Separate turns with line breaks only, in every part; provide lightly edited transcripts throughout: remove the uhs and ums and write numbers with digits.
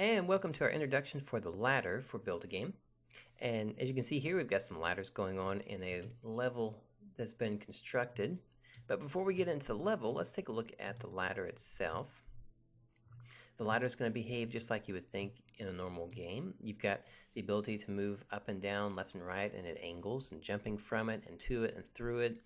And welcome to our introduction for the ladder for Build a Game. And as you can see here, we've got some ladders going on in a level that's been constructed. But before we get into the level, let's take a look at the ladder itself. The ladder is going to behave just like you would think in a normal game. You've got the ability to move up and down, left and right, and at angles, and jumping from it and to it and through it.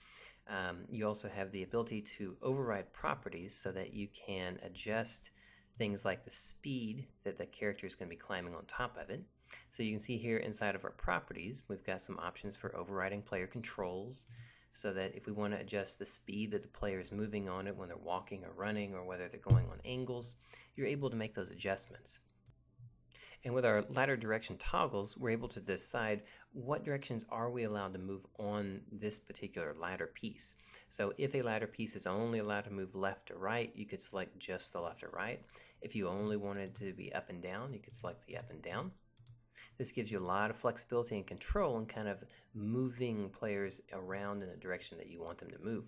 You also have the ability to override properties so that you can adjust things like the speed that the character is going to be climbing on top of it. So you can see here inside of our properties, we've got some options for overriding player controls so that if we want to adjust the speed that the player is moving on it when they're walking or running or whether they're going on angles, you're able to make those adjustments. And with our ladder direction toggles, we're able to decide what directions are we allowed to move on this particular ladder piece. So if a ladder piece is only allowed to move left or right, you could select just the left or right. If you only wanted to be up and down, you could select the up and down. This gives you a lot of flexibility and control in kind of moving players around in a direction that you want them to move.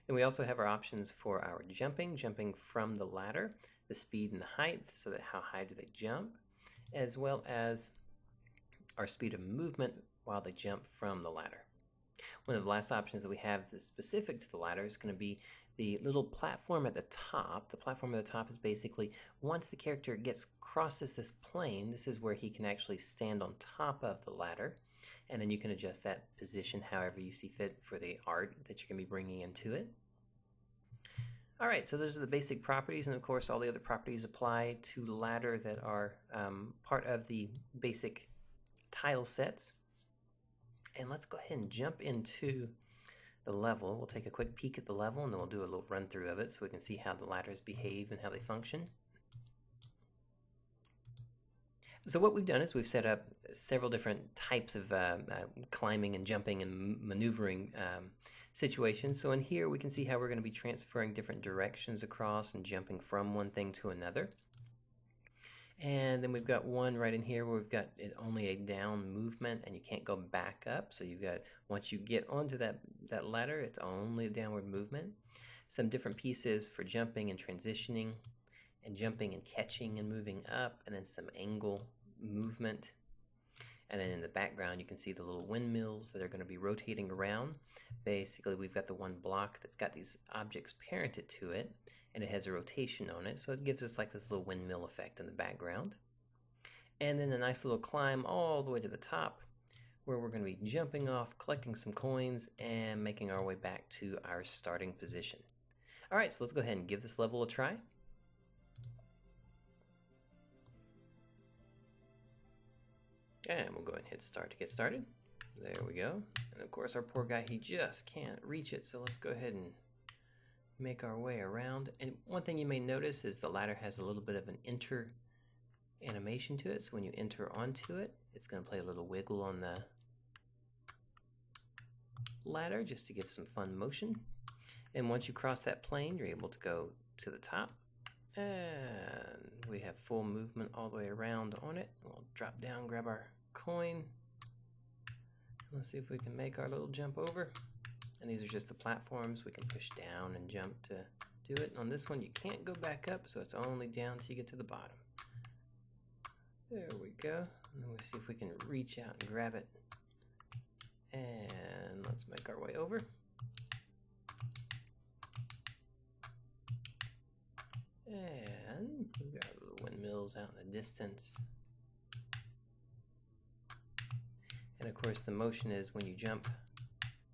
Then we also have our options for our jumping from the ladder, the speed and the height, so that how high do they jump, as well as our speed of movement while they jump from the ladder. One of the last options that we have that's specific to the ladder is going to be the little platform at the top. The platform at the top is basically once the character crosses this plane, this is where he can actually stand on top of the ladder. And then you can adjust that position however you see fit for the art that you're going to be bringing into it. Alright, so those are the basic properties, and of course all the other properties apply to ladder that are part of the basic tile sets. And let's go ahead and jump into the level. We'll take a quick peek at the level and then we'll do a little run through of it so we can see how the ladders behave and how they function. So what we've done is we've set up several different types of climbing and jumping and maneuvering situations. So in here we can see how we're going to be transferring different directions across and jumping from one thing to another. And then we've got one right in here where we've got only a down movement and you can't go back up. So you've got, once you get onto that ladder, it's only a downward movement. Some different pieces for jumping and transitioning and jumping and catching and moving up, and then some angle movement. And then in the background you can see the little windmills that are going to be rotating around. Basically we've got the one block that's got these objects parented to it, and it has a rotation on it, so it gives us like this little windmill effect in the background. And then a nice little climb all the way to the top where we're going to be jumping off, collecting some coins, and making our way back to our starting position. Alright, so let's go ahead and give this level a try. And we'll go ahead and hit start to get started. There we go. And of course our poor guy, he just can't reach it, so let's go ahead and make our way around. And one thing you may notice is the ladder has a little bit of an enter animation to it, so when you enter onto it, it's going to play a little wiggle on the ladder just to give some fun motion. And once you cross that plane, you're able to go to the top, and we have full movement all the way around on it. We'll drop down, grab our coin. Let's see if we can make our little jump over. And these are just the platforms. We can push down and jump to do it. On this one you can't go back up, so it's only down till you get to the bottom. There we go. And then we'll see if we can reach out and grab it. And let's make our way over. And we've got little windmills out in the distance. And of course the motion is when you jump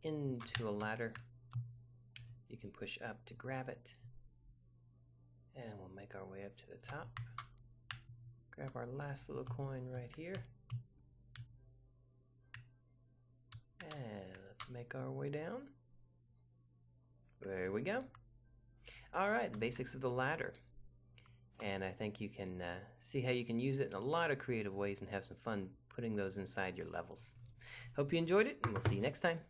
into a ladder, you can push up to grab it. And we'll make our way up to the top. Grab our last little coin right here. And let's make our way down. There we go. Alright, the basics of the ladder. And I think you can see how you can use it in a lot of creative ways and have some fun putting those inside your levels. Hope you enjoyed it, and we'll see you next time.